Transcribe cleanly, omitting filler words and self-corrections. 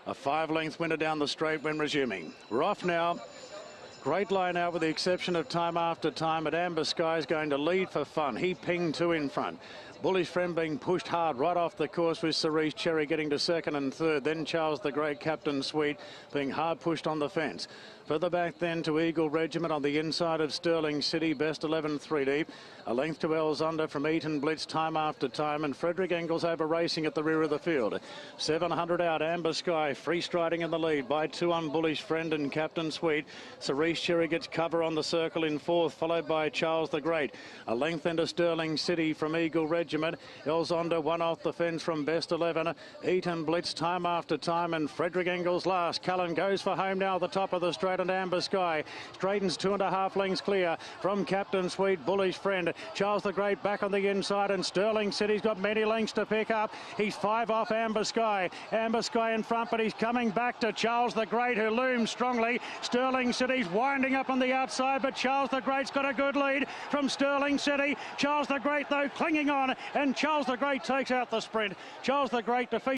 A 5-length winner down the straight when resuming. We're off now. Great line out with the exception of Time After Time, but Amber Sky is going to lead for fun. He pinged 2 in front. Bullish Friend being pushed hard right off the course with Cerise Cherry getting to second and third. Then Charles the Great, Captain Sweet being hard pushed on the fence. Further back then to Eagle Regiment on the inside of Sterling City. Best 11 3 deep. A length to Elzunder from Eton Blitz, Time After Time, and Frederick Engels over racing at the rear of the field. 700 out, Amber Sky free striding in the lead by 2 on Bullish Friend and Captain Sweet. Cerise Cherry gets cover on the circle in 4th, followed by Charles the Great. A length into Sterling City from Eagle Regiment. Elzunder 1 off the fence from Best 11. Eton Blitz, Time After Time, and Frederick Engels last. Cullen goes for home now at the top of the straight, and Amber Sky straightens 2.5 lengths clear from Captain Sweet. Bullish Friend, Charles the Great back on the inside, and Sterling City's got many lengths to pick up. He's 5 off Amber Sky. Amber Sky in front, but he's coming back to Charles the Great, who looms strongly. Sterling City's winding up on the outside, but Charles the Great's got a good lead from Sterling City. Charles the Great, though, clinging on, and Charles the Great takes out the sprint. Charles the Great defeats